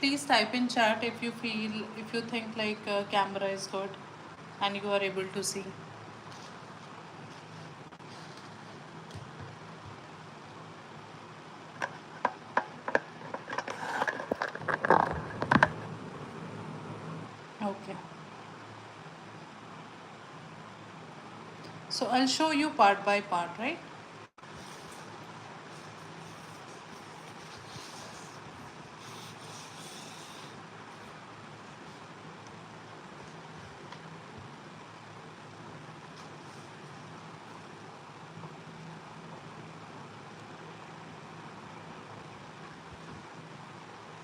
please type in chat if you feel, if you think like camera is good and you are able to see. Okay. So I'll show you part by part, right?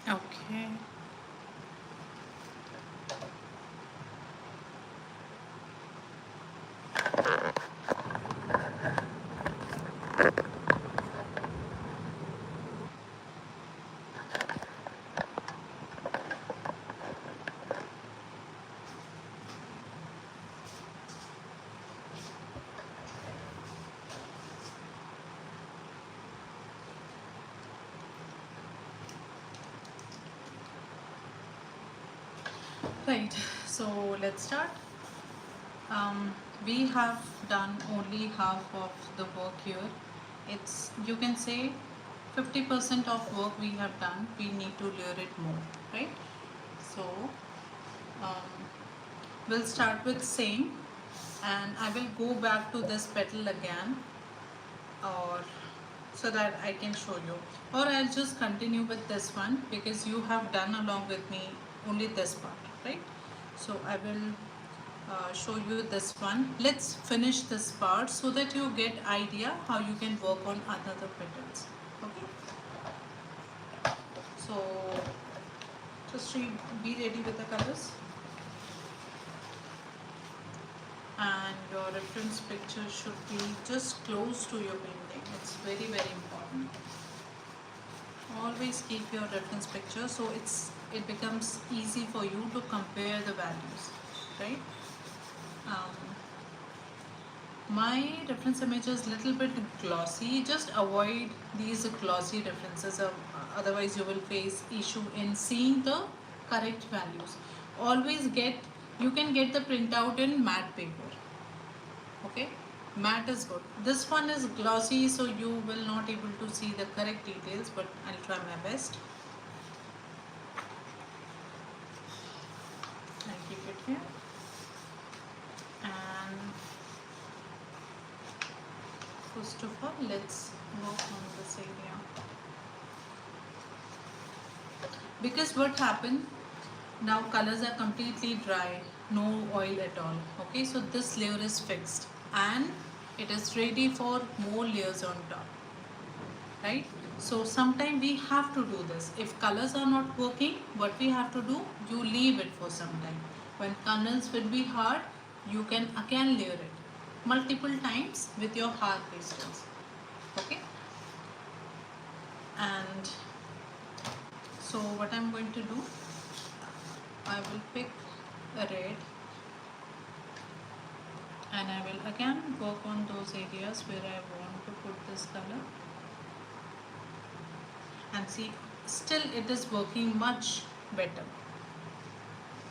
Okay. Right. So let's start. We have done only half of the work here. It's, you can say, 50% of work we have done. We need to layer it more, right? So um, we'll start with same, and I will go back to this petal again, or so that I can show you, or I'll just continue with this one because you have done along with me only this part, right? So I will show you this one. Let's finish this part so that you get idea how you can work on another petals. Okay, so just be ready with the colors, and your reference picture should be just close to your painting. It's very, very important. Always keep your reference picture so it becomes easy for you to compare the values, right? um, my reference image is little bit glossy. Just avoid these glossy references, otherwise you will face issue in seeing the correct values. Always get, you can get the printout in matte paper. Okay, matte is good. This one is glossy, so you will not able to see the correct details, but I'll try my best. I'll keep it here, and first of all let's work on this area, because what happened, now colors are completely dry, no oil at all. Okay, so this layer is fixed and it is ready for more layers on top, right? So sometime we have to do this. If colors are not working, what we have to do, you leave it for some time. When colors will be hard, you can again layer it multiple times with your hard pastels. Okay, and so what I'm going to do, I will pick a red, and I will again work on those areas where I want to put this color, and see, still it is working much better,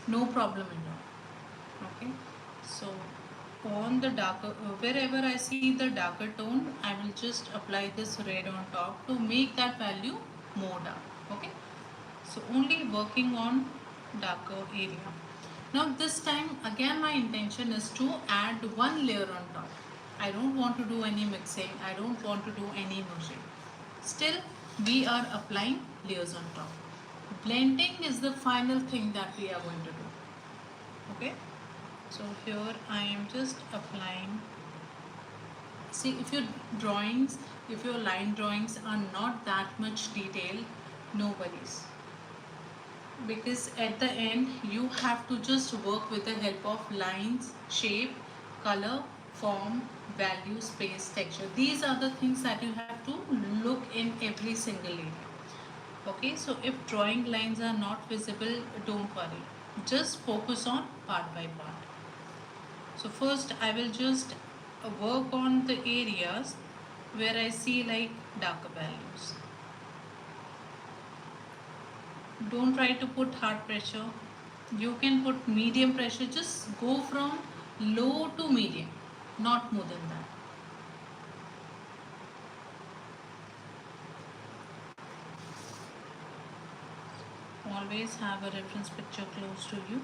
no problem at all. Okay, so on the darker, wherever I see the darker tone, I will just apply this red on top to make that value more dark. Okay, so only working on darker area. Now this time again my intention is to add one layer on top. I don't want to do any mixing, I don't want to do any merging. Still we are applying layers on top. Blending is the final thing that we are going to do. Okay, so here I am just applying. See, if your drawings, if your line drawings are not that much detailed, no worries, because at the end you have to just work with the help of lines, shape, color, form, value, space, texture. These are the things that you have to look in every single area. Okay, so if drawing lines are not visible, don't worry, just focus on part by part. So first I will just work on the areas where I see like darker values. Don't try to put hard pressure. You can put medium pressure. Just go from low to medium, not more than that. Always have a reference picture close to you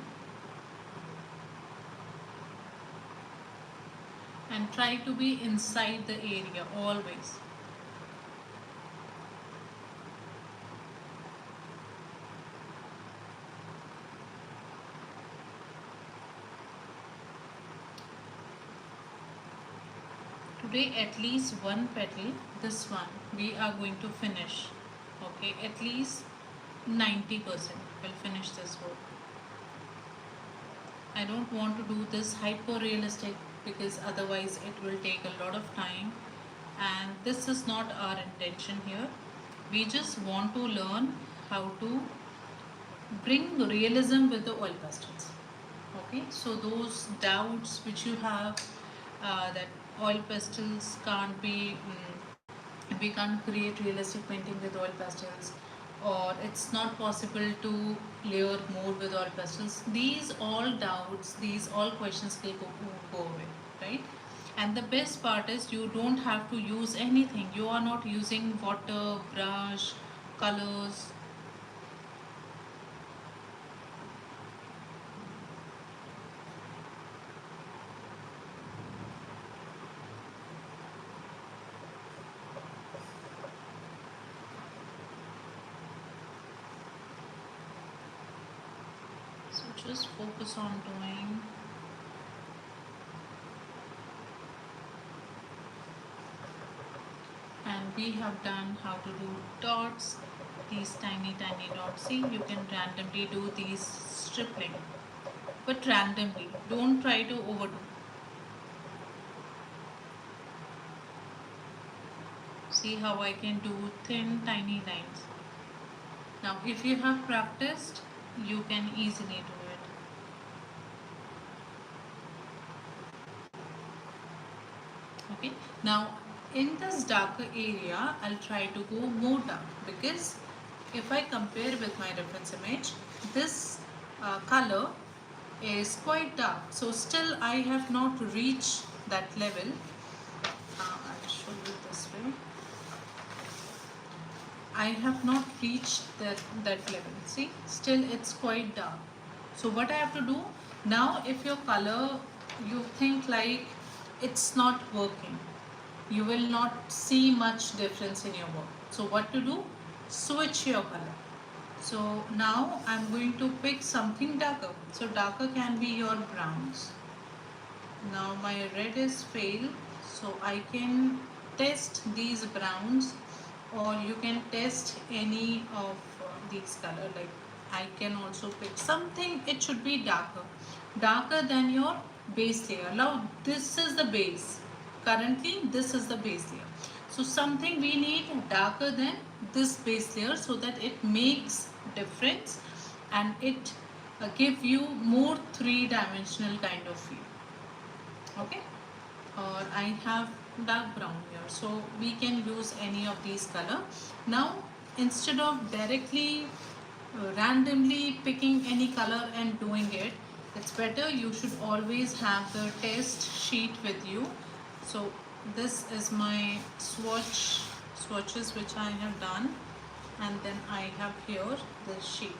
and try to be inside the area always. Today at least one petal, this one we are going to finish. Okay, at least 90% will finish this work. I don't want to do this hyper realistic because otherwise it will take a lot of time, and this is not our intention here. We just want to learn how to bring realism with the oil pastels. Okay, so those doubts which you have, that oil pastels can't be we can't create realistic painting with oil pastels, or it's not possible to layer more with oil pastels, these all doubts, these all questions will go away, right? And the best part is you don't have to use anything. You are not using water, brush, colors. So just focus on doing. And we have done how to do dots, these tiny dots. See, you can randomly do these stripling, but randomly, don't try to overdo. See how I can do thin tiny lines. Now if you have practiced, you can easily do it. Okay, now in this darker area I'll try to go more dark, because if I compare with my reference image, this color is quite dark, so still I have not reached that level. I'll show you this way. I have not reached that level. See, still it's quite dark. So what I have to do now, if your color, you think like it's not working, you will not see much difference in your work. So what to do? Switch your color. So now I'm going to pick something darker. So darker can be your browns. Now my red is failed, so I can test these browns, or you can test any of these color. Like I can also pick something, it should be darker than your base layer. Now this is the base, currently this is the base layer, so something we need darker than this base layer, so that it makes difference and it give you more three-dimensional kind of feel. Okay, or I have dark brown here, so we can use any of these color. Now instead of directly randomly picking any color and doing it, it's better you should always have the test sheet with you. So this is my swatches which I have done, and then I have here the sheet.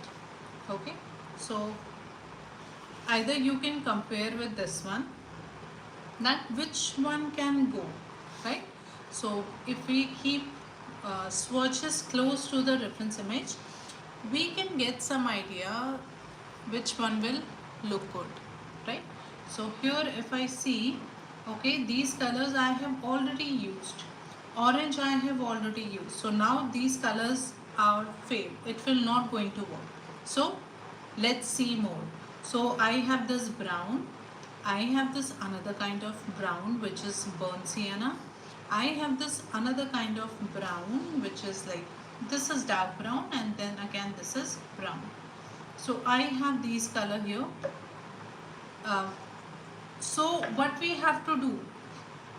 Okay, so either you can compare with this one, that which one can go, right? So if we keep swatches close to the reference image, we can get some idea which one will look good, right? So here if I see, okay, these colors I have already used, orange I have already used, so now these colors are failed, it will not going to work. So let's see more. So I have this brown, I have this another kind of brown which is burnt sienna, I have this another kind of brown which is like, this is dark brown, and then again this is brown. So I have these color here. So what we have to do,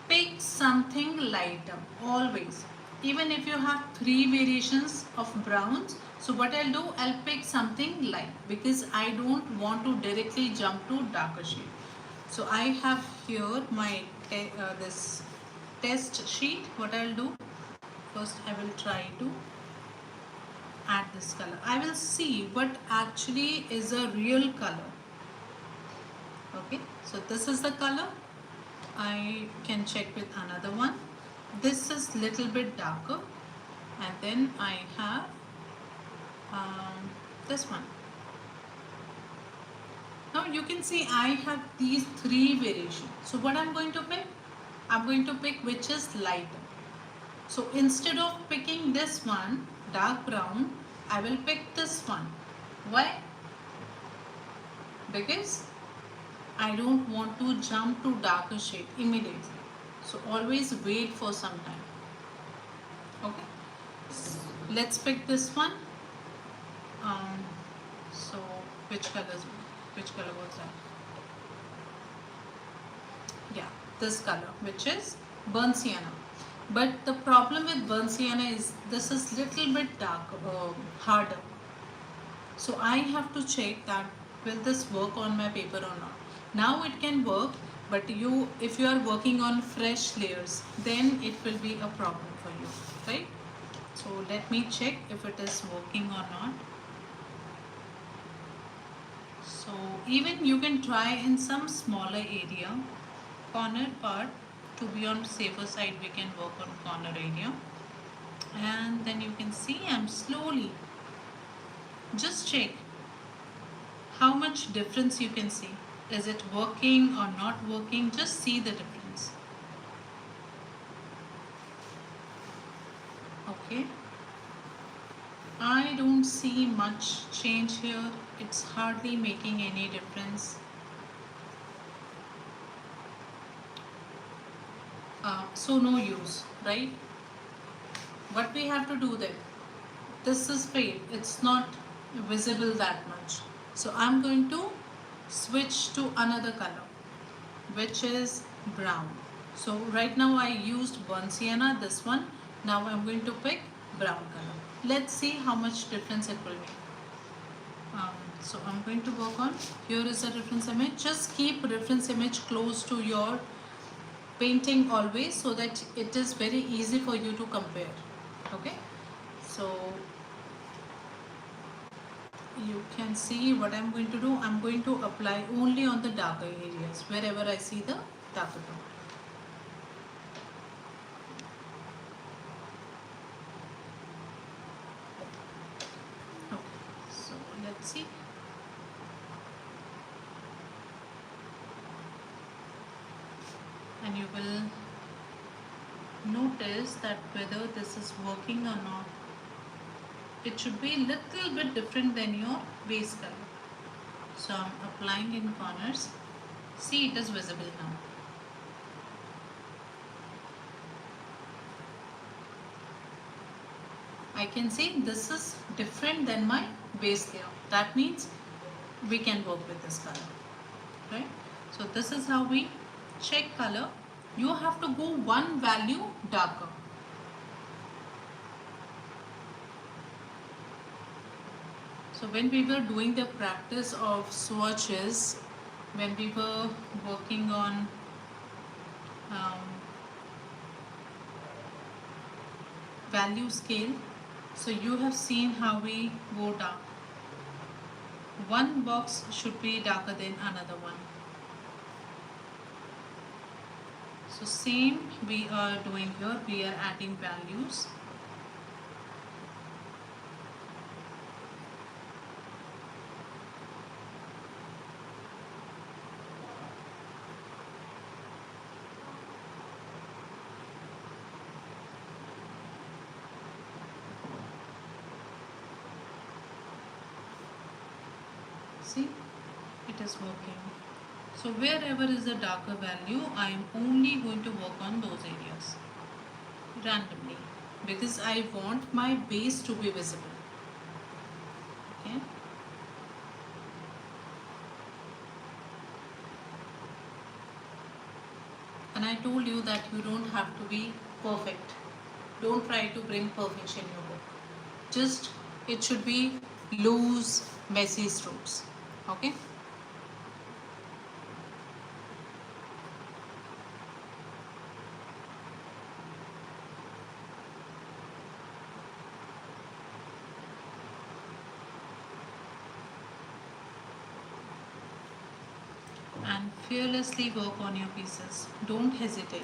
pick something lighter always. even if you have 3 variations of browns, so what I'll do, I'll pick something light because I don't want to directly jump to darker shade. So I have here my this test sheet. What I'll do, first I will try to add this color. I will see what actually is a real color. Okay, so this is the color. I can check with another one. This is little bit darker, and then I have this one. Now you can see I have these 3 variations. So what I'm going to pick? I'm going to pick which is lighter. So instead of picking this one, dark brown, I will pick this one. Why? Because I don't want to jump to darker shade immediately. So always wait for some time. Okay. Let's pick this one. So which color was that? Yeah, this color, which is burnt sienna. But the problem with burnt sienna is this is little bit darker, harder. So I have to check that will this work on my paper or not. Now it can work, but if you are working on fresh layers, then it will be a problem for you, right? So let me check if it is working or not. So even you can try in some smaller area, corner part, to be on safer side we can work on corner area, and then you can see I'm slowly just check how much difference you can see. Is it working or not working? Just see the difference. Okay, I don't see much change here. It's hardly making any difference. So no use, right? What we have to do then? This is fade. It's not visible that much. So I'm going to switch to another color, which is brown. So right now I used burnt sienna, this one. Now I'm going to pick brown color. Let's see how much difference it will make. So I'm going to work on, here is a reference image. Just keep reference image close to your painting always, so that it is very easy for you to compare. Okay, so you can see what I'm going to do. I'm going to apply only on the darker areas wherever I see the darker tone. Okay, so let's see. And you will notice that whether this is working or not. It should be a little bit different than your base color. So I'm applying in corners. See, it is visible now. I can see this is different than my base layer. That means we can work with this color, right? So this is how we check color. You have to go one value darker. So when we were doing the practice of swatches, when we were working on value scale, so you have seen how we go down. One box should be darker than another one. So same we are doing here, we are adding values. See, it is working. So wherever is the darker value, I am only going to work on those areas randomly, because I want my base to be visible. Okay. And I told you that you don't have to be perfect. Don't try to bring perfection in your book. Just it should be loose, messy strokes. Okay. And fearlessly work on your pieces. Don't hesitate.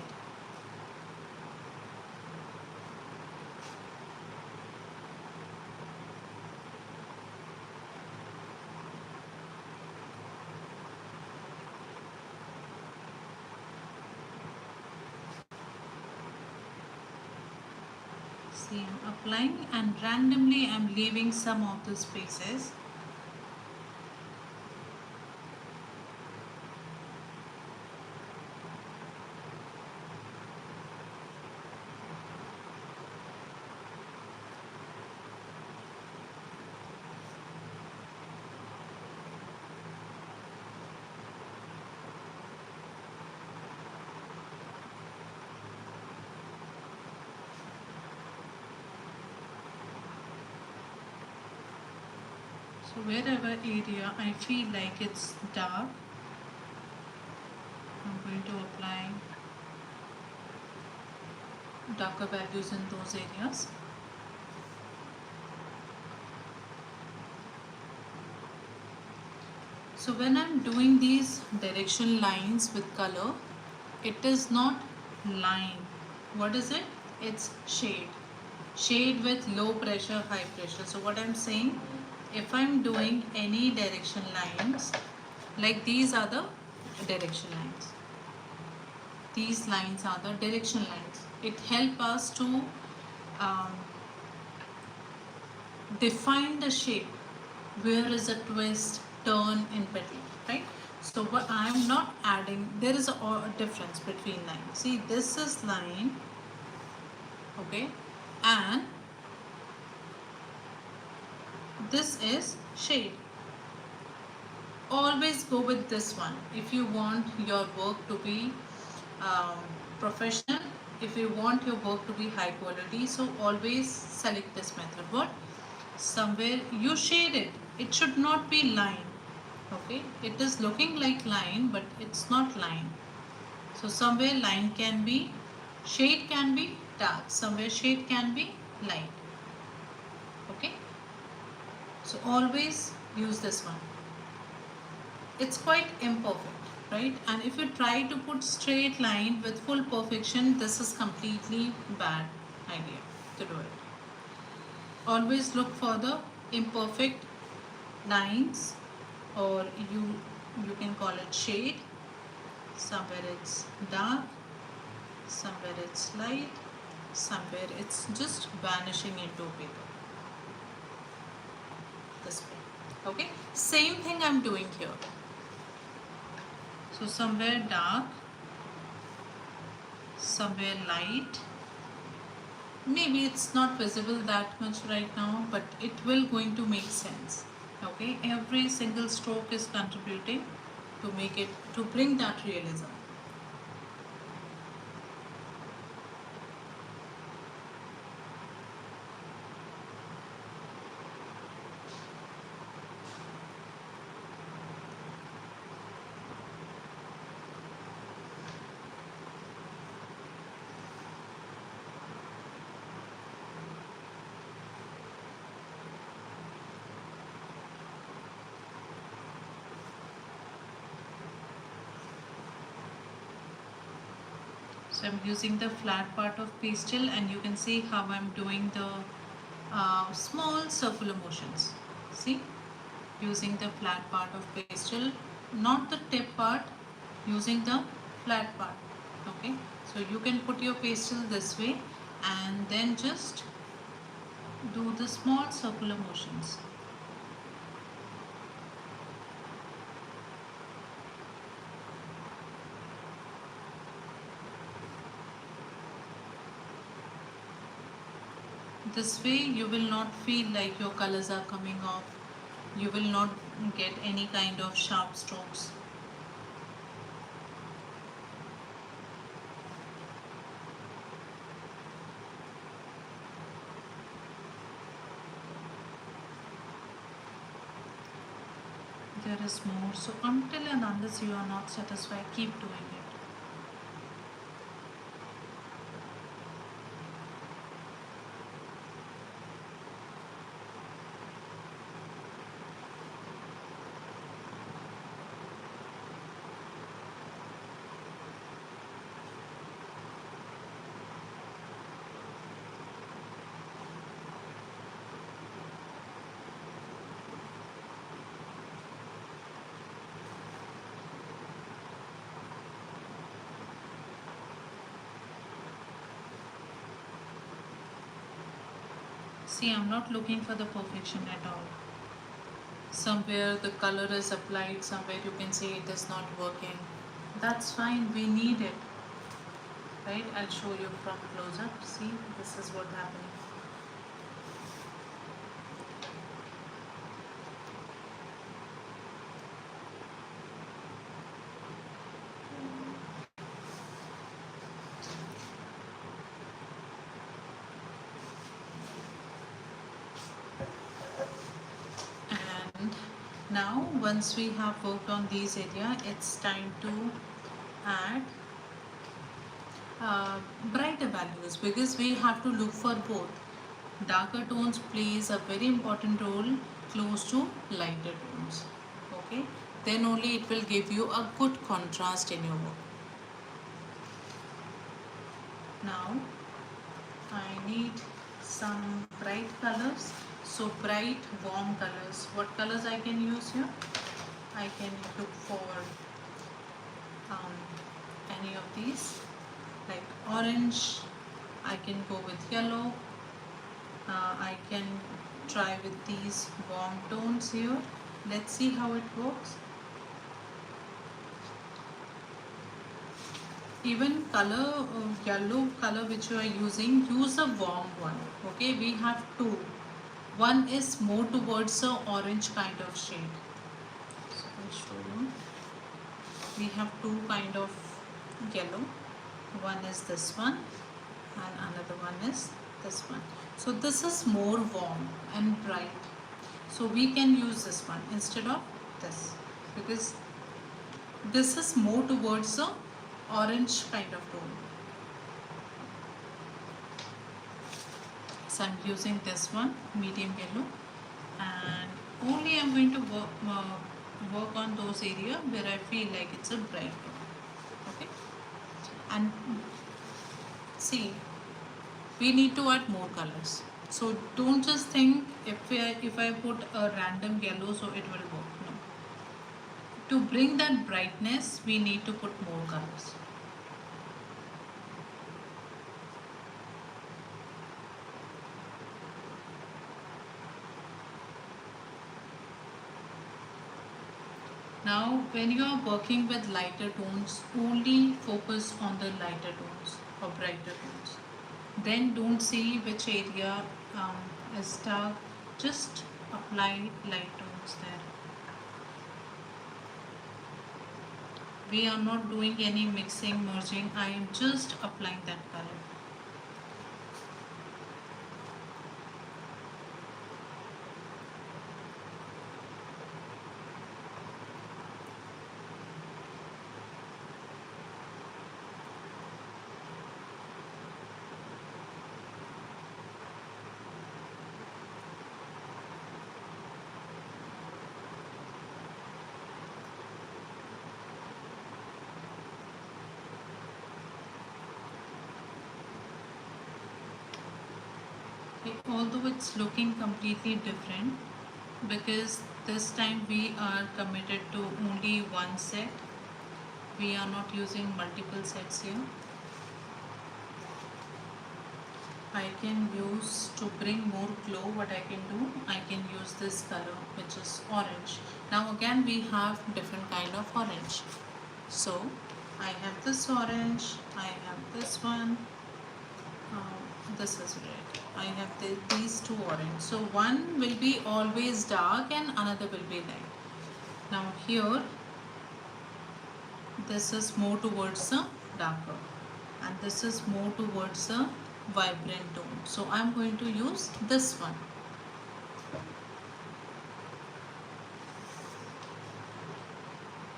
See, I'm applying and randomly I'm leaving some of the spaces. So wherever area I feel like it's dark, I'm going to apply darker values in those areas. So when I'm doing these direction lines with color, it is not line. What is it? It's shade. Shade with low pressure, high pressure. So what I'm saying, if I'm doing any direction lines, like these are the direction lines. These lines are the direction lines. It helps us to um, define the shape. Where is a twist, turn in between, right? So what I'm not adding, there is a difference between lines. See, this is line, okay, and this is shade. Always go with this one if you want your work to be um, professional, if you want your work to be high quality. So always select this method. What? Somewhere you shade it. It should not be line. Okay, it is looking like line, but it's not line. So somewhere line can be, shade can be dark, somewhere shade can be light. Okay, so always use this one. It's quite imperfect, right? And if you try to put straight line with full perfection, this is completely bad idea to do it. Always look for the imperfect lines, or you can call it shade. Somewhere it's dark, somewhere it's light, somewhere it's just vanishing into paper. This way. Okay, same thing I'm doing here. So somewhere dark, somewhere light. Maybe it's not visible that much right now, but it will going to make sense. Okay, every single stroke is contributing to make it, to bring that realism. So I'm using the flat part of pastel, and you can see how I'm doing the small circular motions. See, using the flat part of pastel, not the tip part, using the flat part. Okay, so you can put your pastel this way and then just do the small circular motions. This way you will not feel like your colors are coming off. You will not get any kind of sharp strokes. there is more. So until and unless you are not satisfied, keep doing it. See, I'm not looking for the perfection at all. Somewhere the color is applied, somewhere you can say it is not working. That's fine, we need it. Right? I'll show you from close up. See, this is what happening. And now once we have worked on these area, it's time to add brighter values, because we have to look for both. Darker tones plays a very important role close to lighter tones. Okay, then only it will give you a good contrast in your work. Now I need some bright colors. So bright warm colors. What colors I can use here? I can look for um, any of these, like orange. I can go with yellow. I can try with these warm tones here. Let's see how it works. Even color, yellow color which you are using, use a warm one. Okay, we have two. One is more towards the orange kind of shade. So I'll show you. We have two kind of yellow. One is this one and another one is this one. So this is more warm and bright. So we can use this one instead of this, because this is more towards the orange kind of tone. So I'm using this one, medium yellow, and only I'm going to work on those areas where I feel like it's a bright tone. Okay, and see, we need to add more colors. So don't just think if I put a random yellow so it will work. No. To bring that brightness, we need to put more colors. Now, when you are working with lighter tones, only focus on the lighter tones or brighter tones. Then don't see which area is dark. Just apply light tones there. We are not doing any mixing, merging. I am just applying that color. Although it's looking completely different, because this time we are committed to only one set. We are not using multiple sets here. I can use, to bring more glow, what I can do, I can use this color which is orange. Now again we have different kind of orange. So I have this orange, I have this one, this is red. I have these two orange. So one will be always dark and another will be light. Now here this is more towards the darker and this is more towards the vibrant tone. So I am going to use this one.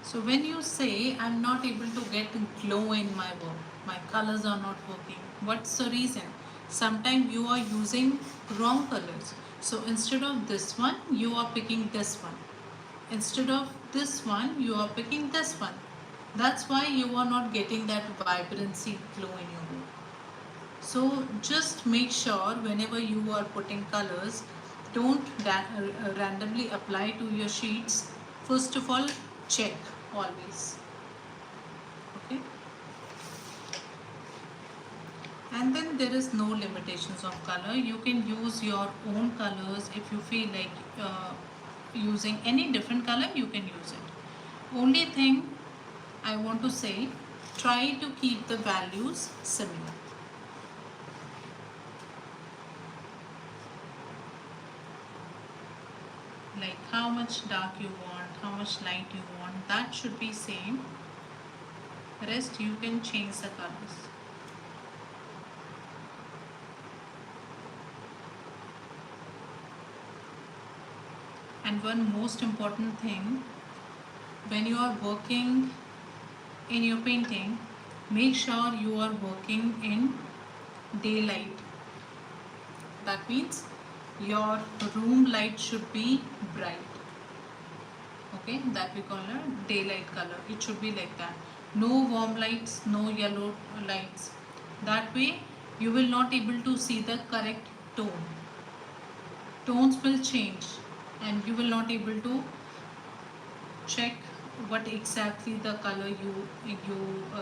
So when you say I'm not able to get glow in my work, my colors are not working, what's the reason? Sometimes you are using wrong colors. So instead of this one, you are picking this one. Instead of this one, you are picking this one. That's why you are not getting that vibrancy glow in your work. So just make sure whenever you are putting colors, don't randomly apply to your sheets. First of all, check always. Okay. And then there is no limitations of color. You can use your own colors. If you feel like using any different color, you can use it. Only thing I want to say, try to keep the values similar. Like how much dark you want, how much light you want, that should be same. Rest you can change the colors. And one most important thing, when you are working in your painting, make sure you are working in daylight. That means your room light should be bright. Okay, that we call a daylight color. It should be like that. No warm lights, no yellow lights. That way you will not able to see the correct tone. Tones will change and you will not able to check what exactly the color you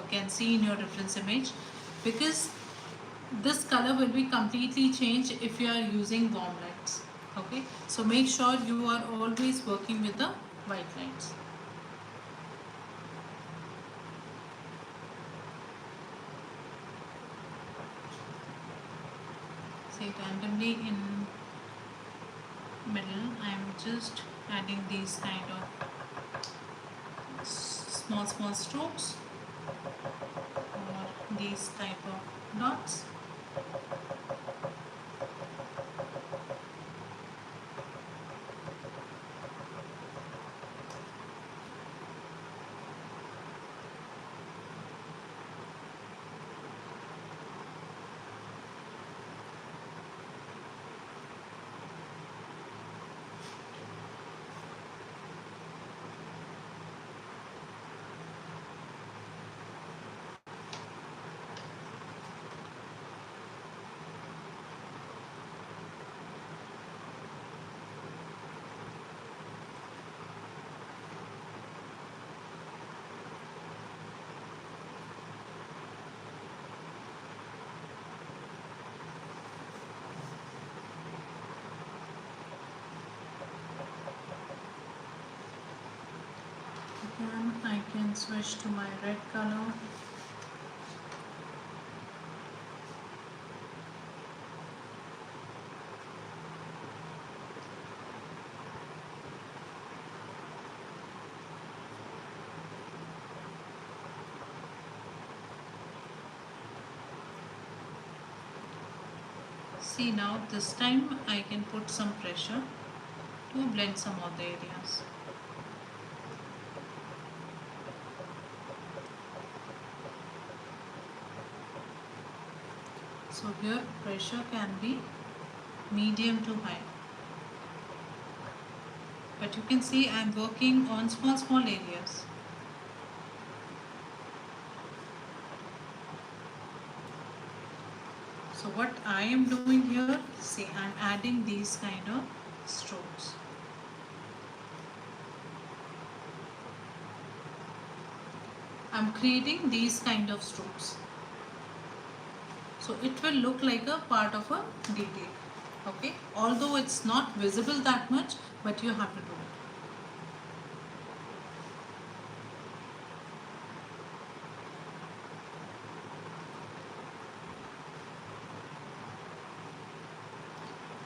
can see in your reference image, because this color will be completely changed if you are using warm lights. Okay, so make sure you are always working with the white lights. Say randomly in middle I am just adding these kind of small strokes or these type of dots. Then I can switch to my red color. See, now this time I can put some pressure to blend some of the areas. So here pressure can be medium to high. But you can see I am working on small areas. So what I am doing here, see, I am adding these kind of strokes. I am creating these kind of strokes. So it will look like a part of a detail. Okay, although it's not visible that much, but you have to do it.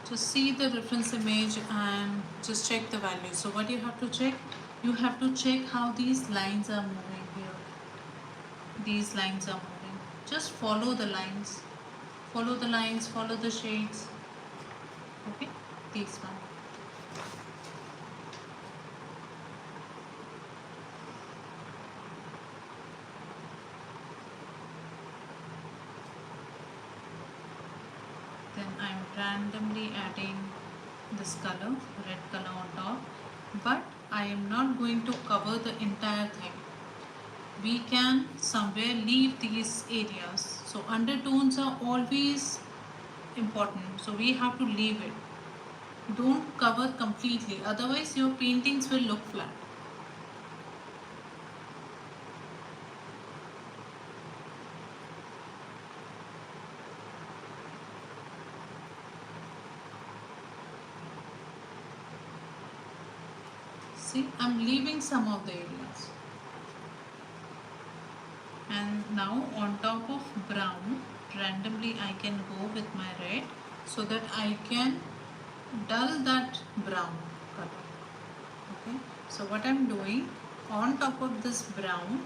Just see the reference image and just check the value. So what you have to check? You have to check how these lines are moving here. These lines are moving. Just follow the lines. Follow the lines, follow the shades. Okay, these one. Then I'm randomly adding this color, red color on top, but I am not going to cover the entire thing. We can somewhere leave these areas. So undertones are always important, so we have to leave it. Don't cover completely, otherwise your paintings will look flat. See, I'm leaving some of the areas. And now on top of brown, randomly I can go with my red so that I can dull that brown color. Okay, so what I'm doing, on top of this brown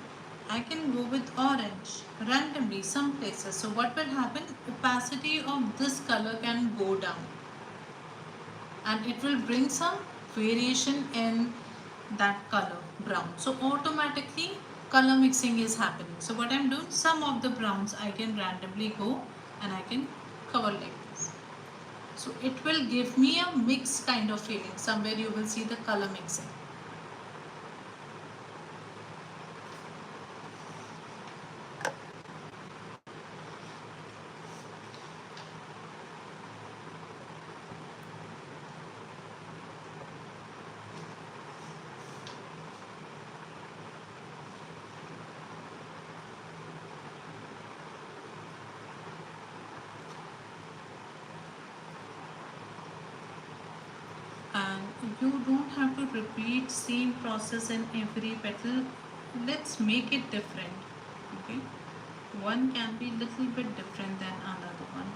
I can go with orange randomly some places. So what will happen, opacity of this color can go down and it will bring some variation in that color brown. So automatically color mixing is happening. So what I'm doing, some of the browns I can randomly go and I can cover like this. So it will give me a mixed kind of feeling. Somewhere you will see the color mixing. And you don't have to repeat same process in every petal. Let's make it different. Okay, one can be little bit different than another one.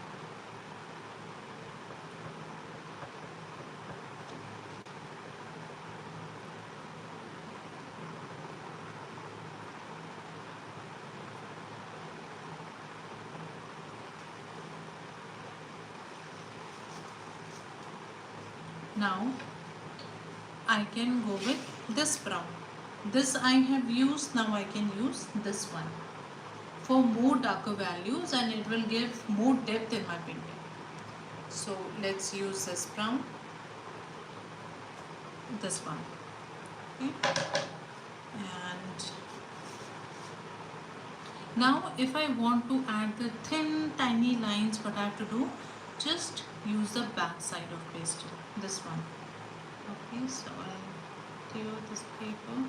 Now I can go with this brown. This I have used, now I can use this one for more darker values and it will give more depth in my painting. So let's use this brown, this one. Okay. And now if I want to add the thin tiny lines, what I have to do, just use the back side of pastel, this one. Okay, so I'll clear this paper.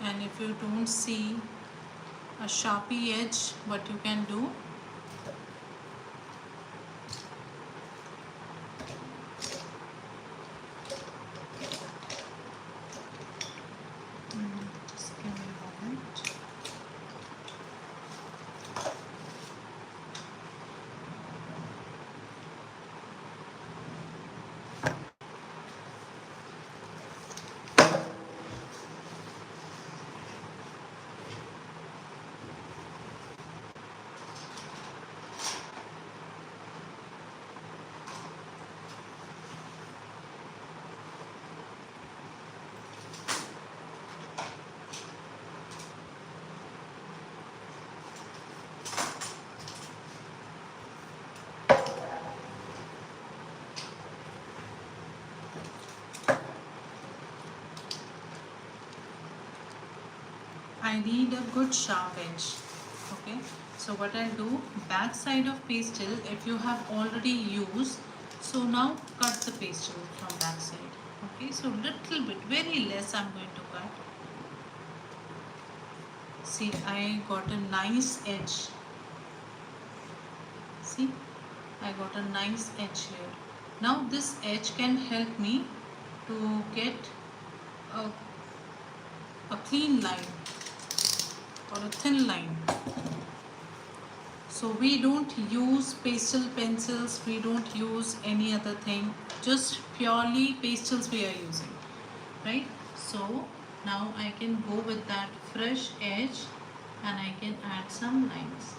And if you don't see a sharpie edge, what you can do, just give me a moment. I need a good sharp edge. Okay, so what I'll do, back side of pastel if you have already used, so now cut the pastel from back side. Okay, so little bit, very less I'm going to cut. See, I got a nice edge. See, I got a nice edge here. Now this edge can help me to get a clean line or a thin line. So we don't use pastel pencils, we don't use any other thing, just purely pastels we are using, right? So now I can go with that fresh edge and I can add some lines,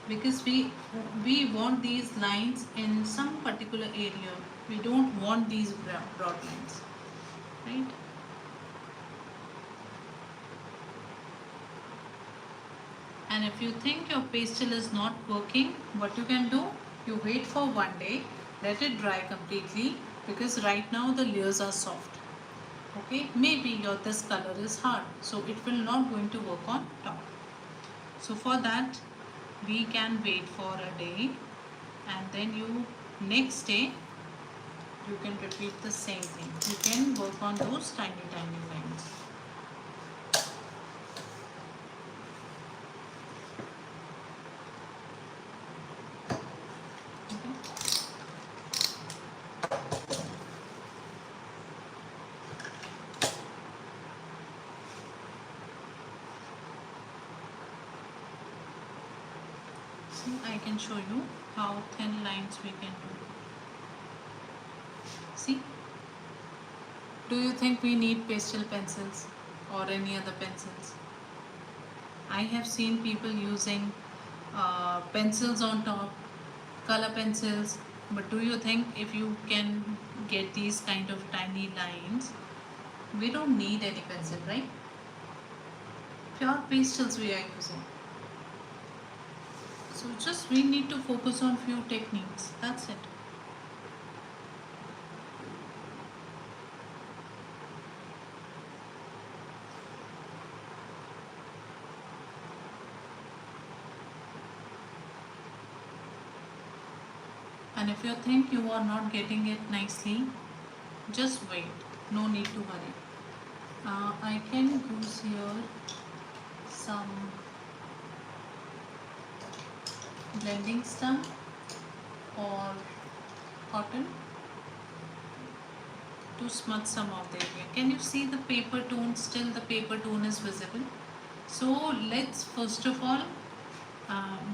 because we want these lines in some particular area, we don't want these broad lines, right? And if you think your pastel is not working, what you can do, you wait for one day, let it dry completely, because right now the layers are soft. Okay, maybe your this color is hard, so it will not going to work on top. So for that we can wait for a day, and then you next day you can repeat the same thing. You can work on those tiny lines. Okay. See, I can show you how thin lines we can do. See, do you think we need pastel pencils or any other pencils? I have seen people using pencils on top, color pencils, but do you think if you can get these kind of tiny lines, we don't need any pencil, right? Pure pastels we are using. So just we need to focus on few techniques, that's it. And if you think you are not getting it nicely, just wait, no need to hurry. I can use here some blending stump or cotton to smudge some of the area. Can you see the paper tone? Still the paper tone is visible. So let's first of all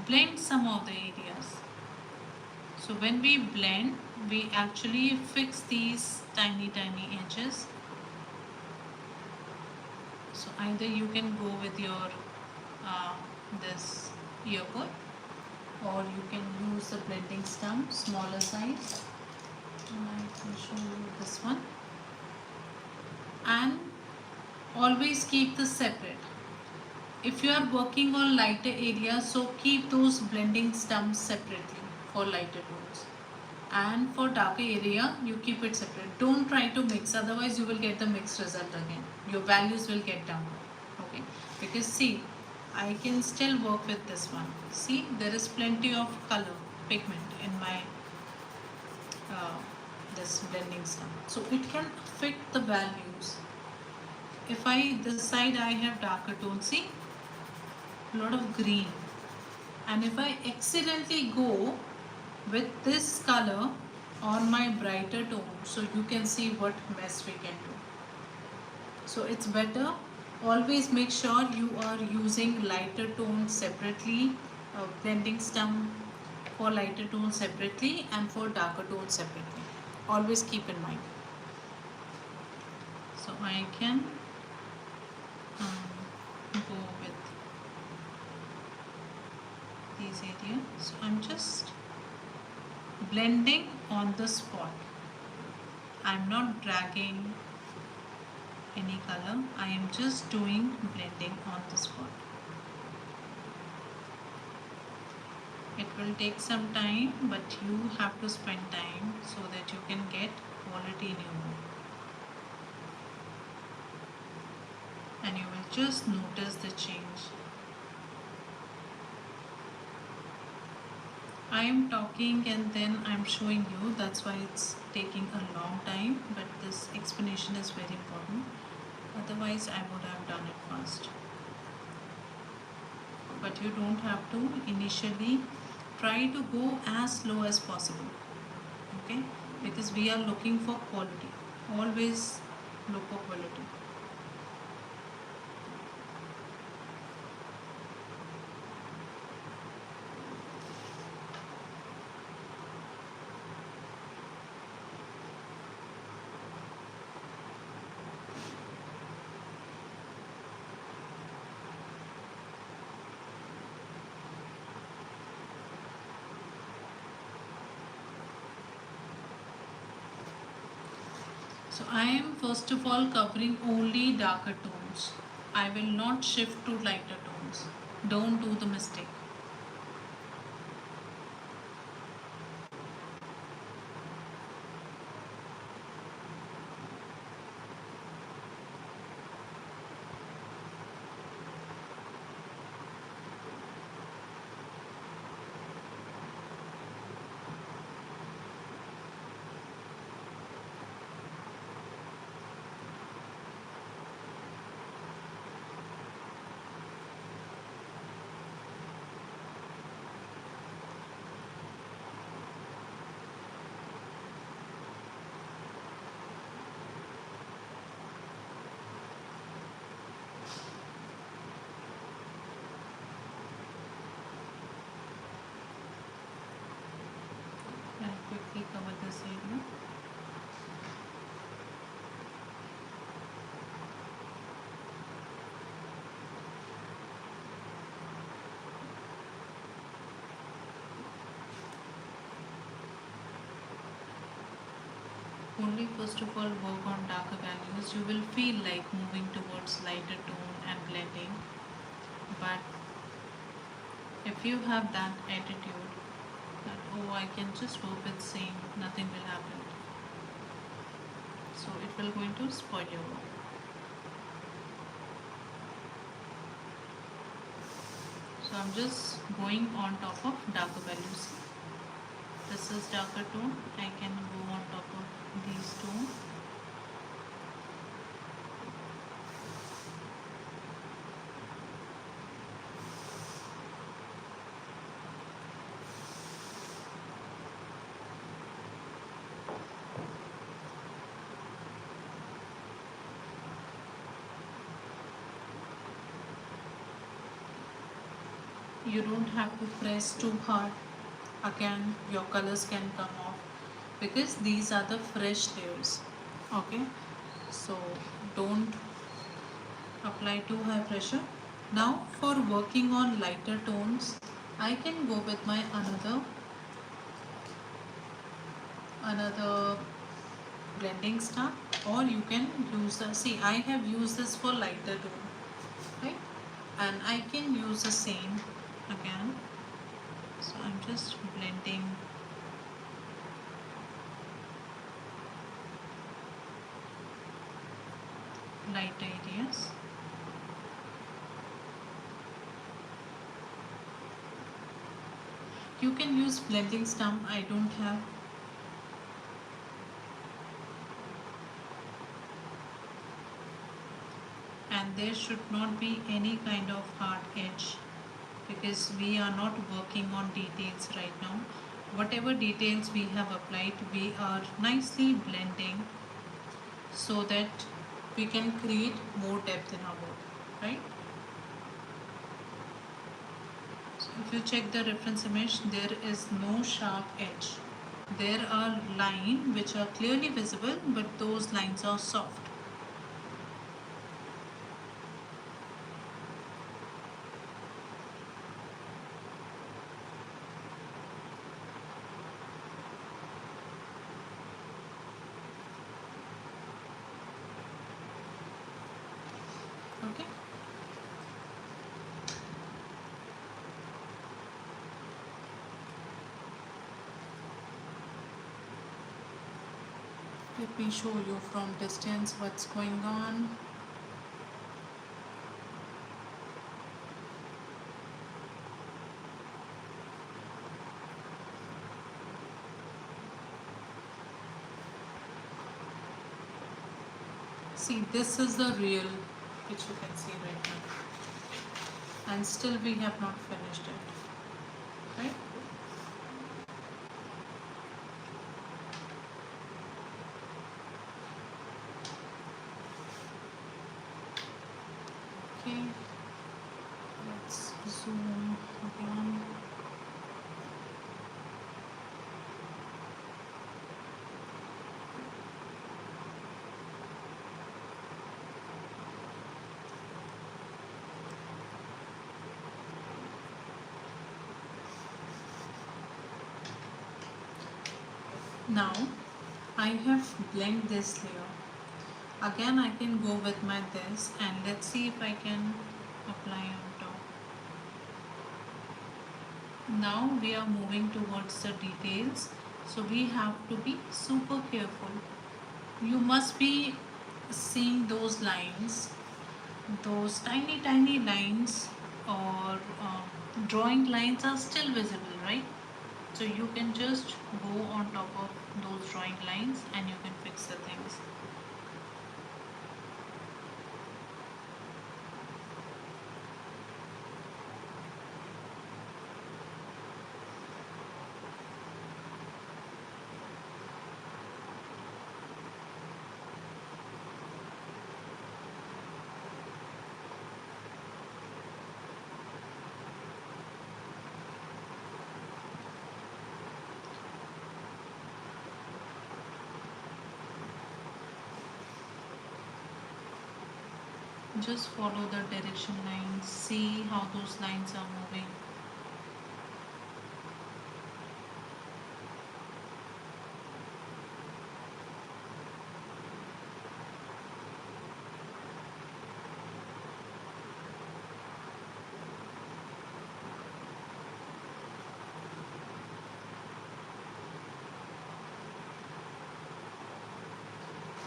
blend some of the areas. So when we blend, we actually fix these tiny edges. So either you can go with your this earbud, or you can use the blending stump, smaller size. I can show you this one. And always keep this separate. If you are working on lighter areas, so keep those blending stumps separately for lighter tones. And for darker area, you keep it separate. Don't try to mix, otherwise you will get the mixed result again. Your values will get down. Okay, because see, I can still work with this one. See, there is plenty of color pigment in my this blending stump, so it can affect the values. If I this side I have darker tone, see, a lot of green, and if I accidentally go with this color on my brighter tone, so you can see what mess we can do. So it's better, always make sure you are using lighter tone separately, blending stump for lighter tone separately and for darker tone separately. Always keep in mind. So I can go with these areas. So I'm just blending on the spot. I'm not dragging any color. I am just doing blending on the spot. It will take some time, but you have to spend time so that you can get quality in your work. And you will just notice the change. I am talking and then I am showing you, that's why it's taking a long time, but this explanation is very important. Otherwise I would have done it fast. But you don't have to initially try to go as slow as possible. Okay? Because we are looking for quality. Always look for quality. So I am first of all covering only darker tones. I will not shift to lighter tones. Don't do the mistake. I'll quickly cover this area. Only first of all work on darker values. You will feel like moving towards lighter tone and blending, but if you have that attitude that, oh, I can just work with same, nothing will happen, so it will going to spoil your work. So I'm just going on top of darker values. This is darker tone. I can go on top of these two. You don't have to press too hard. Again, your colors can come off because these are the fresh layers. Okay, so don't apply too high pressure. Now for working on lighter tones, I can go with my another blending stuff, or you can use the, see, I have used this for lighter tone, right? And I can use the same again. So I'm just blending lighter areas. You can use blending stump, I don't have. And there should not be any kind of hard edge because we are not working on details right now. Whatever details we have applied, we are nicely blending so that we can create more depth in our work, right? So if you check the reference image, there is no sharp edge. There are lines which are clearly visible, but those lines are soft. Okay. Let me show you from distance what's going on. See, this is the real which you can see right now. And still we have not finished it. Right? Okay. Let's zoom again. Now I have blended this layer. Again I can go with my this and let's see if I can apply on top. Now we are moving towards the details, so we have to be super careful. You must be seeing those lines, those tiny tiny lines, or drawing lines are still visible, right? So you can just go on top of those drawing lines and you can fix the things. Just follow the direction lines, see how those lines are moving.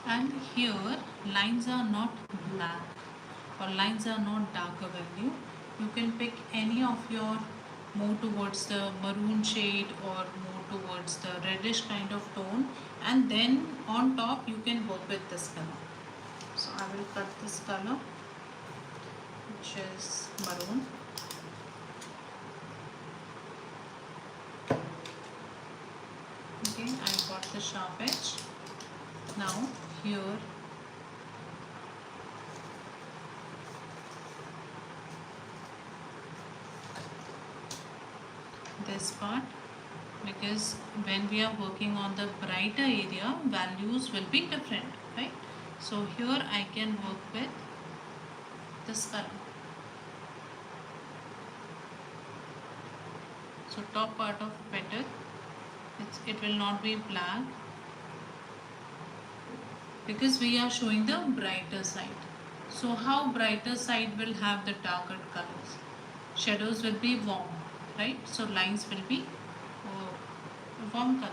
And here lines are not black or lines are not darker value. You can pick any of your more towards the maroon shade or more towards the reddish kind of tone, and then on top you can work with this color. So I will cut this color, which is maroon. Okay, I got the sharp edge. Now here this part, because when we are working on the brighter area, values will be different, right? So here I can work with this color. So top part of petal, it will not be black because we are showing the brighter side. So how brighter side will have the darker colors? Shadows will be warm, right? So lines will be warm color.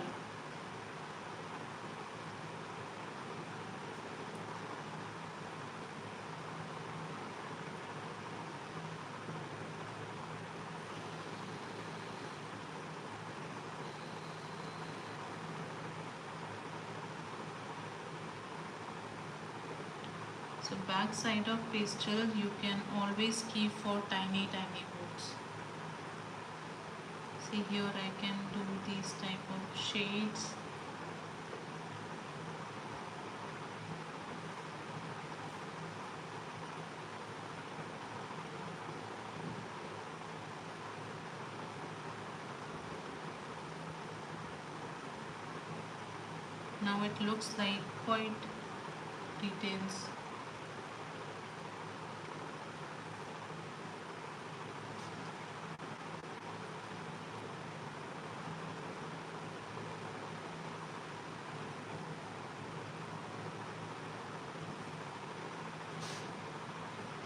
So back side of pastel you can always keep for tiny books. See here I can do these type of shades. Now it looks like quite details.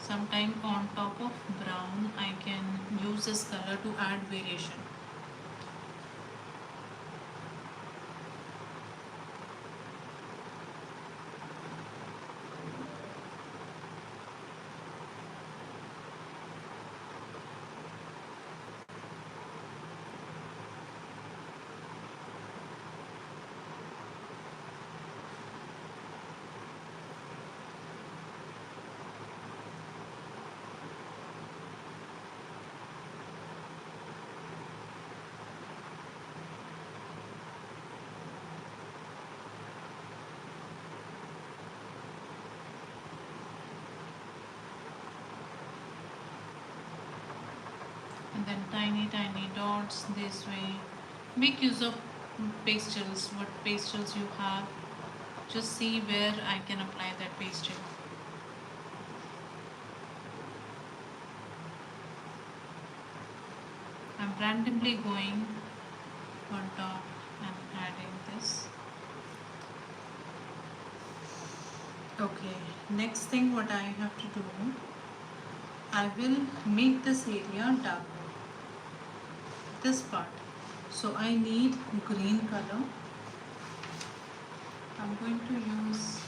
Sometime on top of brown I can use this color to add variation. And then tiny dots this way. Make use of pastels, what pastels you have. Just see where I can apply that pastel. I'm randomly going on top and adding this. Okay, next thing what I have to do, I will make this area darker. this part. So I need green color. I'm going to use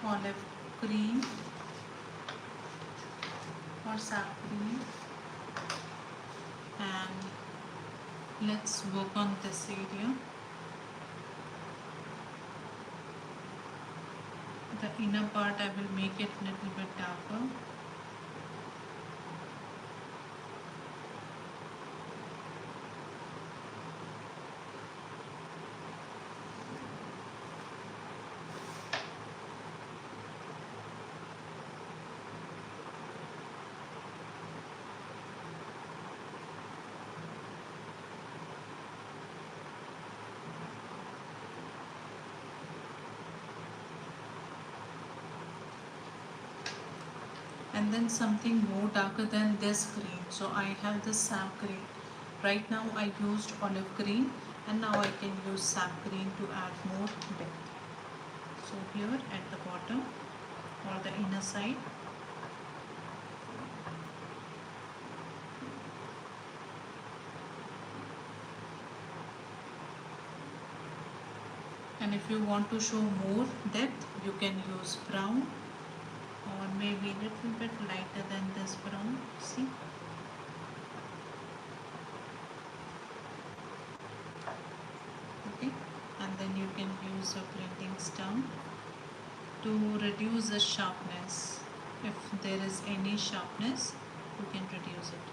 olive green or sap green, and let's work on this area. The inner part I will make it a little bit darker. And then something more darker than this green. So I have this sap green. Right now I used olive green, and now I can use sap green to add more depth. So here at the bottom or the inner side, and if you want to show more depth, you can use brown, or maybe a little bit lighter than this brown. See, okay, and then you can use a blending stump to reduce the sharpness. If there is any sharpness, you can reduce it.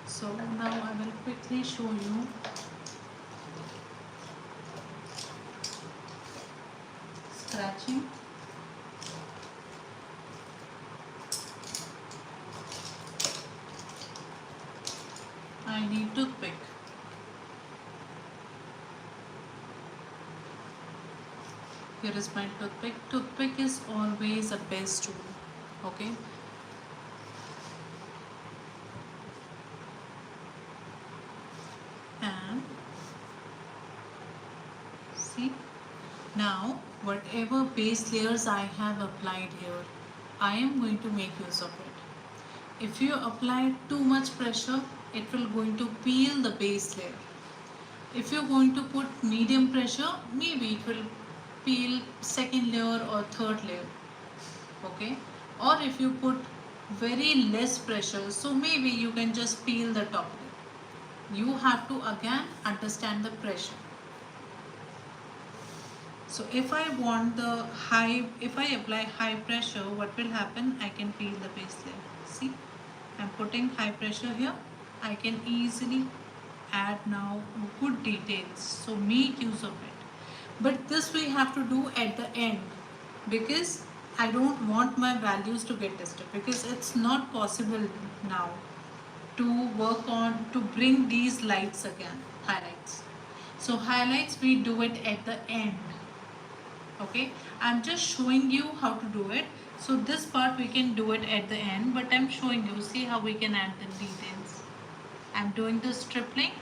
So now I will quickly show you scratching. I need toothpick. Here is my toothpick. Toothpick is always a best tool. Okay. And see, now whatever base layers I have applied here, I am going to make use of it. If you apply too much pressure, it will going to peel the base layer. If you're going to put medium pressure, maybe it will peel second layer or third layer. Okay. Or if you put very less pressure, so maybe you can just peel the top layer. You have to again understand the pressure. So if I want the high, if I apply high pressure, what will happen? I can peel the base layer. See, I'm putting high pressure here. I can easily add now good details. So make use of it. But this we have to do at the end, because I don't want my values to get disturbed, because it's not possible now to work on to bring these lights again, highlights. So highlights we do it at the end. Okay, I'm just showing you how to do it. So this part we can do it at the end, but I'm showing you, see how we can add the details. I'm doing the stripling,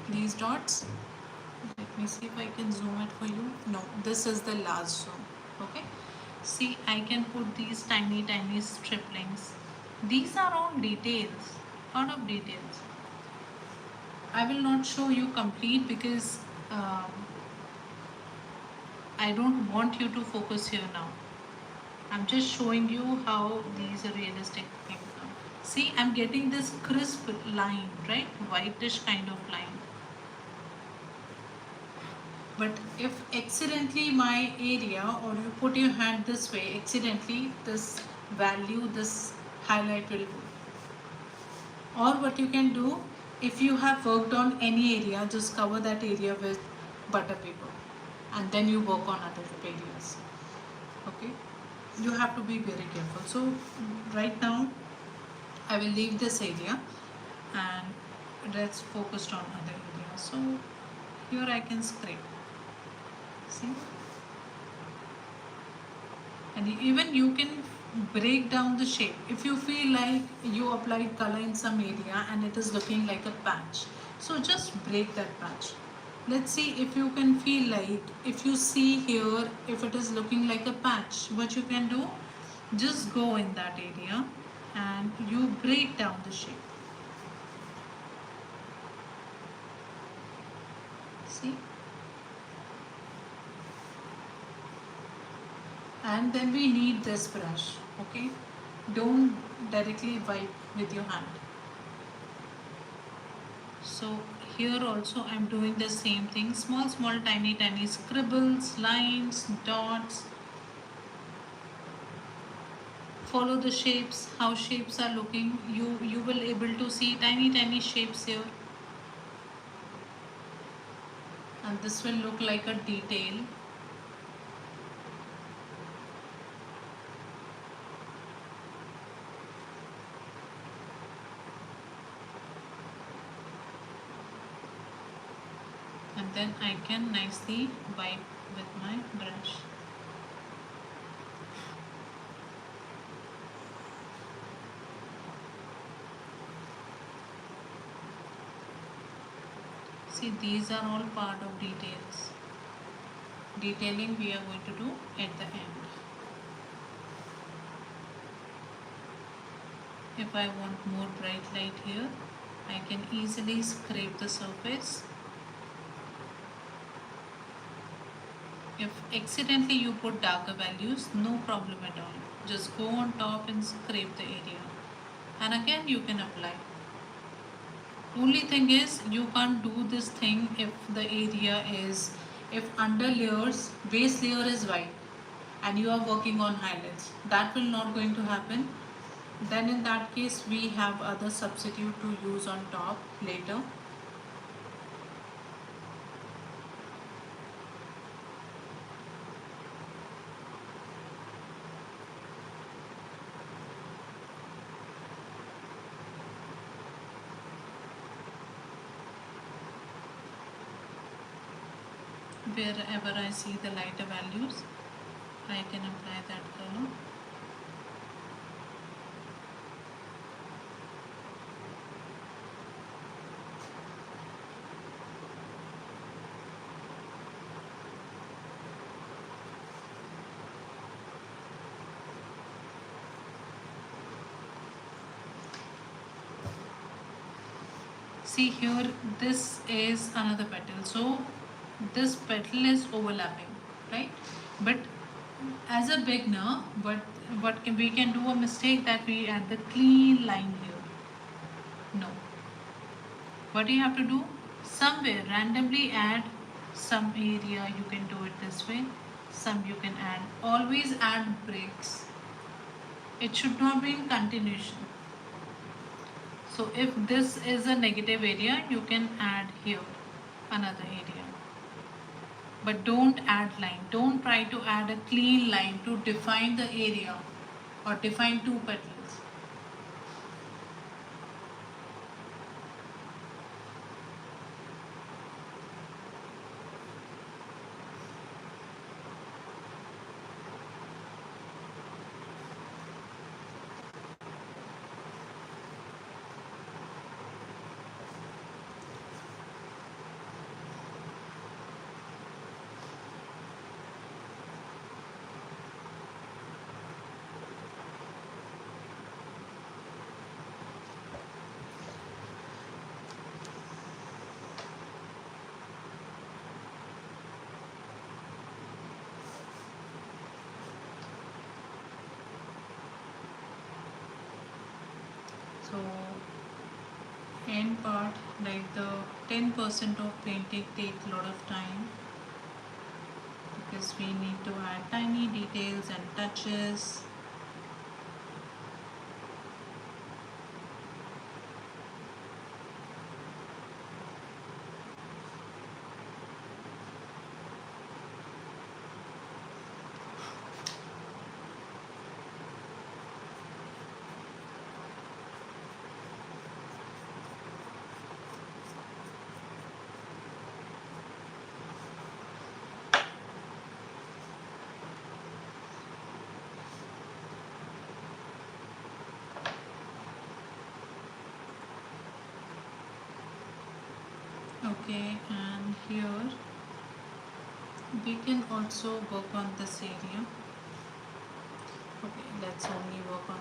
these dots. Let me see if I can zoom it for you. No, this is the last zoom. Okay, see, I can put these tiny striplings. These are all details, lot of details. I will not show you complete because I don't want you to focus here now. I'm just showing you how these are realistic things now. See, I'm getting this crisp line, right? Whitish kind of line. But if accidentally my area, or you put your hand this way, accidentally this value, this highlight will go. Or what you can do, if you have worked on any area, just cover that area with butter paper, and then you work on other areas. Okay, you have to be very careful. So right now I will leave this area and let's focus on other areas. So here I can scrape. See, And even you can break down the shape if you feel like you applied color in some area and it is looking like a patch, so just break that patch. Let's see if you can feel like, if you see here, if it is looking like a patch, what you can do, just go in that area and you break down the shape. See, and then we need this brush. Okay, don't directly wipe with your hand. So here also I'm doing the same thing, small tiny scribbles, lines, dots. Follow the shapes, how shapes are looking. You will able to see tiny shapes here, and this will look like a detail. And then I can nicely wipe with my brush. See, these are all part of details. Detailing we are going to do at the end. If I want more bright light here, I can easily scrape the surface. If accidentally you put darker values, no problem at all. Just go on top and scrape the area. And again you can apply. Only thing is, you can't do this thing if the area is, if under layers, base layer is white and you are working on highlights. That will not going to happen. Then in that case we have other substitute to use on top later. Wherever I see the lighter values, I can apply that color. See here, this is another petal. So this petal is overlapping, right? But as a beginner, we can do a mistake that we add the clean line here. No. What you have to do? Somewhere randomly add some area. You can do it this way. Some you can add. Always add breaks. It should not be in continuation. So if this is a negative area, you can add here another area. But don't add line. Don't try to add a clean line to define the area or define two petals. So end part, like the 10% of painting takes a lot of time because we need to add tiny details and touches. Okay, and here we can also work on this area. Okay, let's only work on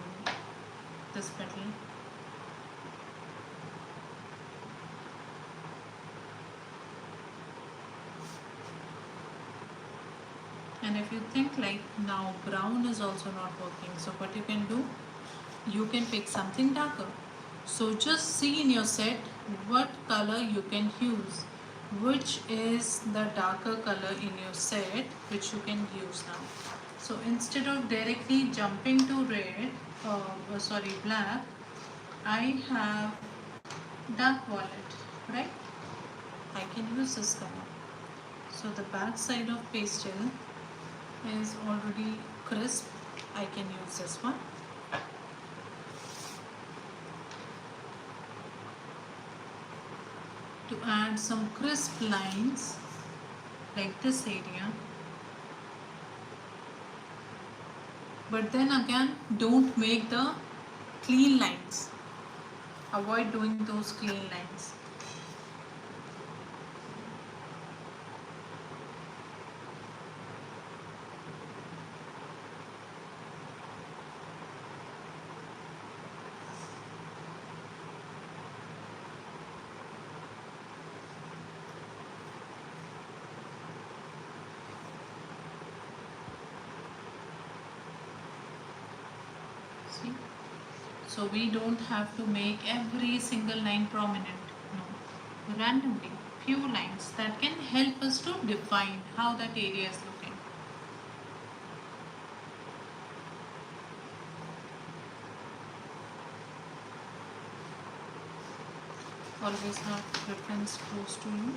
this petal. And if you think like now brown is also not working, so what you can do, you can pick something darker. So just see in your set what color you can use, which is the darker color in your set which you can use now. So instead of directly jumping to red, black, I have dark violet, right? I can use this color. So the back side of pastel is already crisp. I can use this one. To add some crisp lines like this area, but then again don't make the clean lines, avoid doing those clean lines. See, so we don't have to make every single line prominent, no, randomly few lines that can help us to define how that area is looking. Always have reference close to you.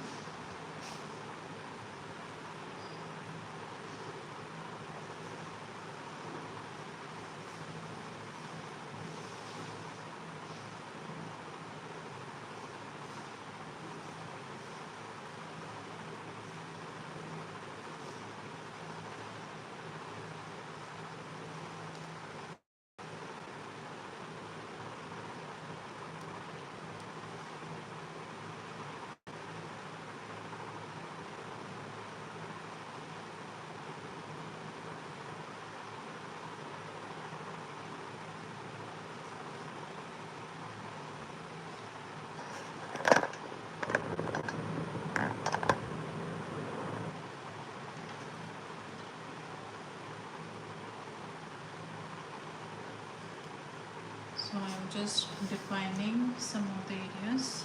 So I'm just defining some of the areas.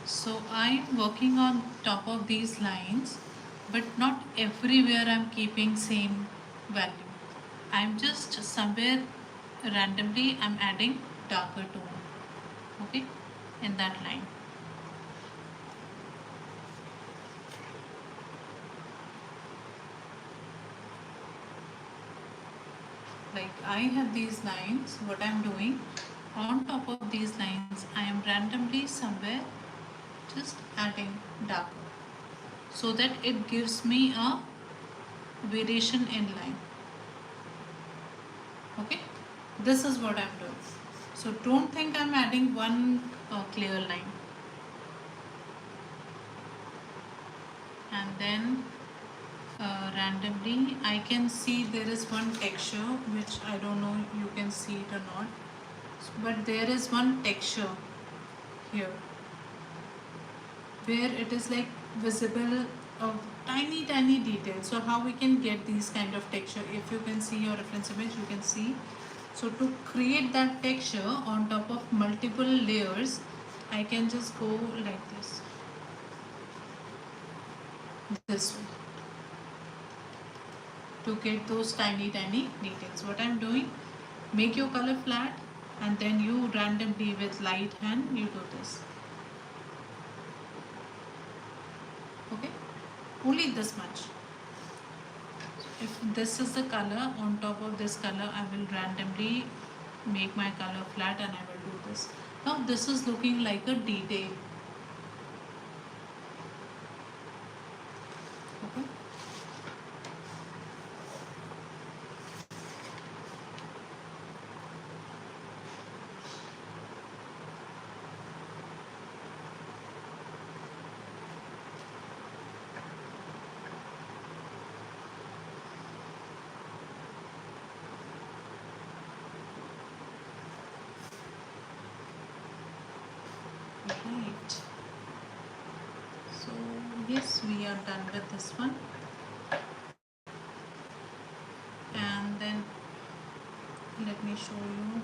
So I'm working on top of these lines, but not everywhere I'm keeping same value. I'm just somewhere randomly I'm adding darker tone, okay, in that line. Like I have these lines, what I'm doing, on top of these lines I am randomly somewhere just adding darker so that it gives me a variation in line, okay. This is what I'm doing. So don't think I'm adding one clear line. And then randomly I can see there is one texture which I don't know you can see it or not, but there is one texture here where it is like visible of tiny details. So how we can get these kind of texture? If you can see your reference image, you can see. So to create that texture on top of multiple layers, I can just go like this way, to get those tiny details. What I'm doing, make your color flat and then you randomly with light hand you do this. Okay, only this much. If this is the color, on top of this color I will randomly make my color flat and I will do this. Now this is looking like a detail. Okay. Right. So yes, we are done with this one. And then let me show you.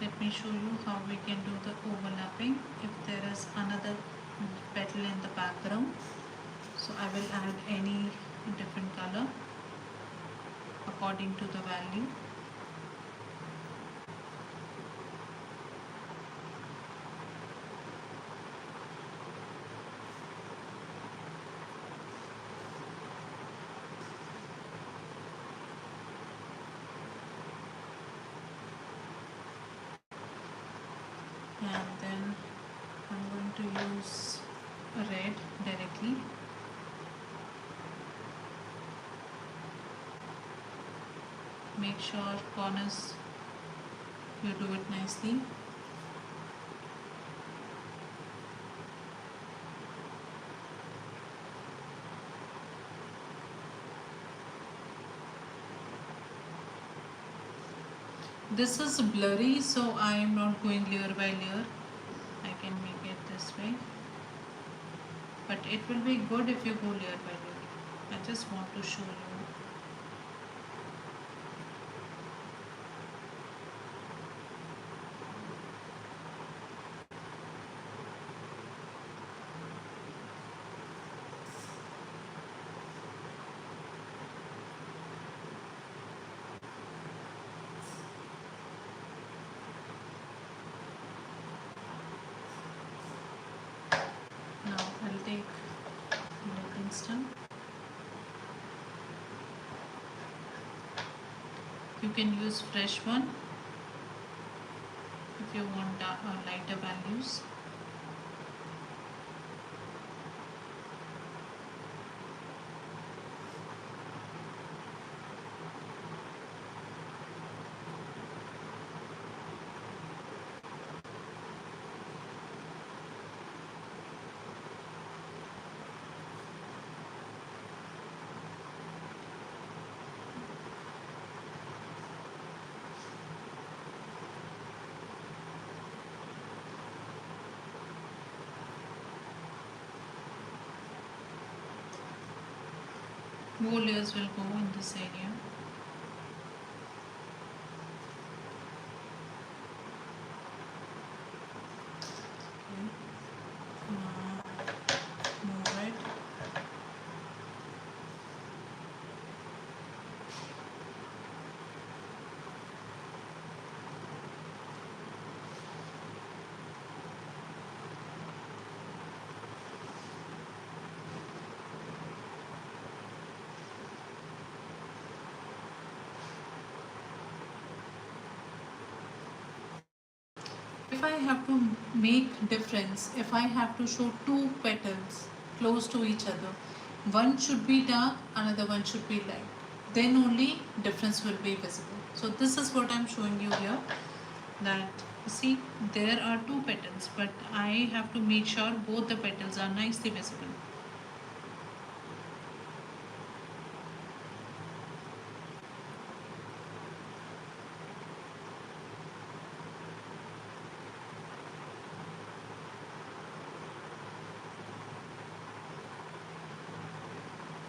Let me show you how we can do the overlapping. If there is another petal in the background, so I will add any different color according to the value. And then I'm going to use red directly. Make sure corners you do it nicely. This is blurry, so I am not going layer by layer. I can make it this way, but it will be good if you go layer by layer. I just want to show you. Now I'll take looking stem. You can use fresh one if you want lighter values. More layers will go in this area. More red. If I have to make difference, if I have to show two petals close to each other, One should be dark, another one should be light. Then only difference will be visible. So this is what I'm showing you here, that you see there are two petals, but I have to make sure both the petals are nicely visible.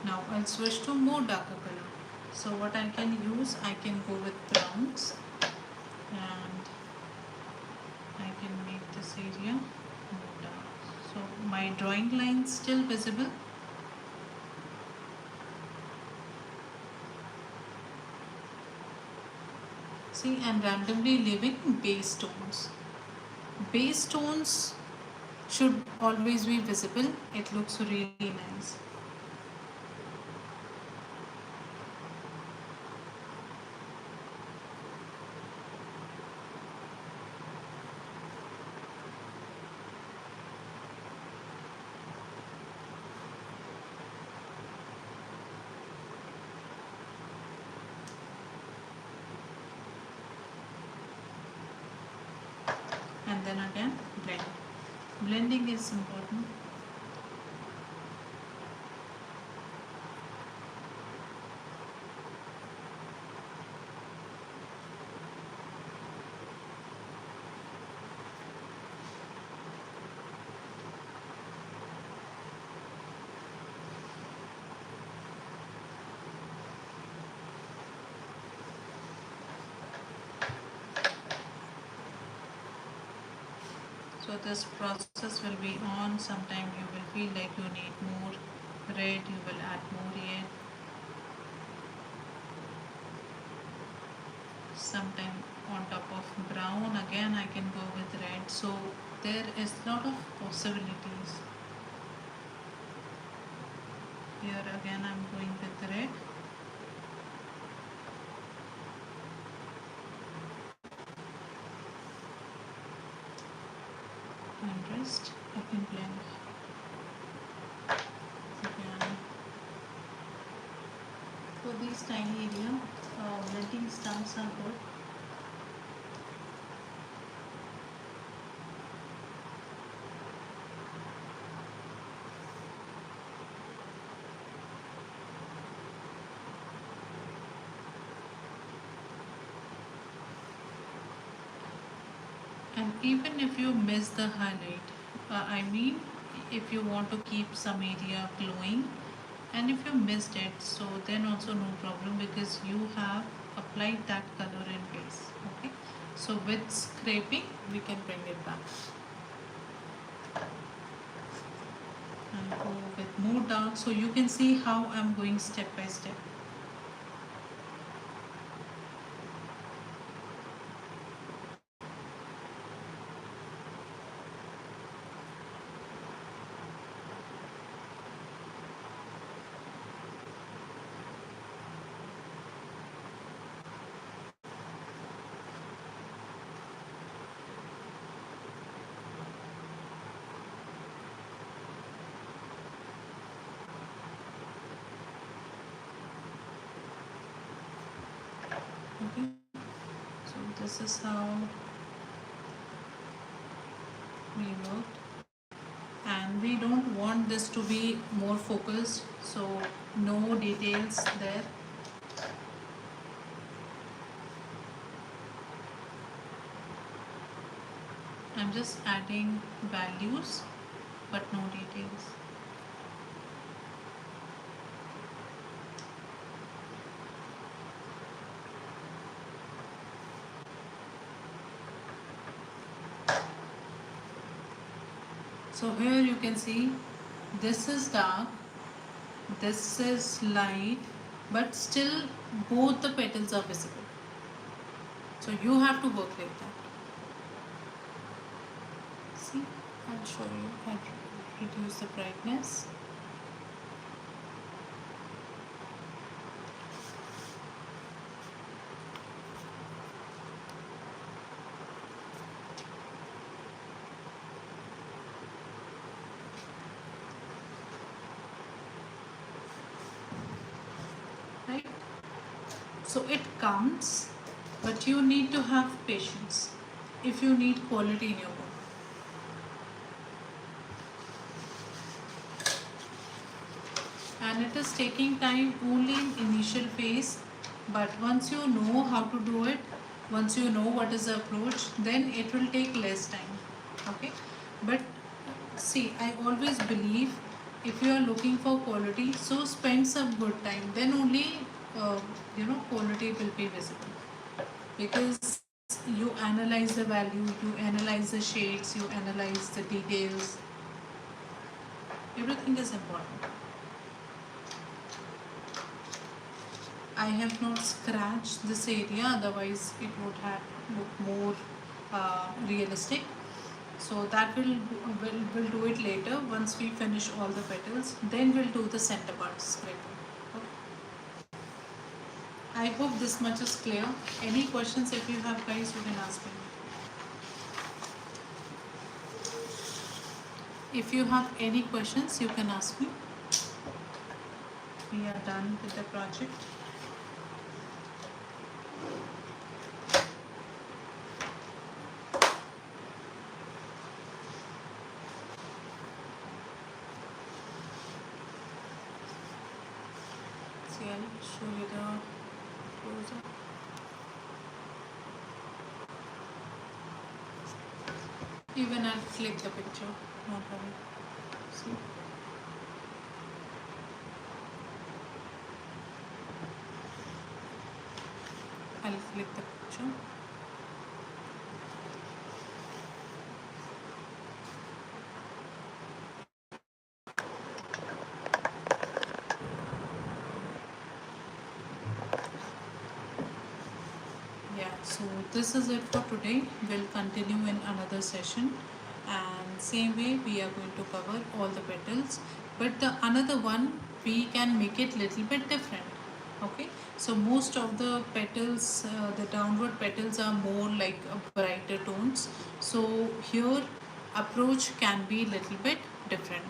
Now I'll switch to more darker color. So what I can use, I can go with browns, and I can make this area more dark. So my drawing line still visible. See, and randomly leaving base tones. Base tones should always be visible. It looks really nice. And then again blend. Blending is important. So this process will be on. Sometime you will feel like you need more red, you will add more red. Sometime on top of brown again I can go with red. So there is lot of possibilities. Here again I'm going with red. And rest I can blend. Again, for these tiny area, blending stumps are good. And even if you miss the highlight, I mean if you want to keep some area glowing, and if you missed it, so then also no problem, because you have applied that color in base. Okay, so with scraping we can bring it back and go with more dark, so you can see how I'm going step by step. Okay, so this is how we worked, and we don't want this to be more focused, so no details there. I'm just adding values but no details. So here you can see this is dark, this is light, but still both the petals are visible. So you have to work like that. See, I'll show you. I'll reduce the brightness. So it comes, but you need to have patience if you need quality in your work. And it is taking time only in initial phase, but once you know how to do it, once you know what is the approach, then it will take less time. Okay, but see, I always believe if you are looking for quality, so spend some good time, then only uh, quality will be visible, because you analyze the value, you analyze the shades, you analyze the details, everything is important. I have not scratched this area, otherwise it would have looked more realistic. So that will do it later once we finish all the petals. Then we'll do the center part scraping. Okay. I hope this much is clear. Any questions if you have, guys, you can ask me. If you have any questions, you can ask me. We are done with the project. See, I'll show you the close-up. Even I'll click the picture, no problem. See? I'll click the picture. Yeah, so this is it for today. We'll continue in another session, and same way we are going to cover all the petals, but the another one we can make it little bit different. Okay, so most of the petals, the downward petals are more like brighter tones, so here approach can be little bit different.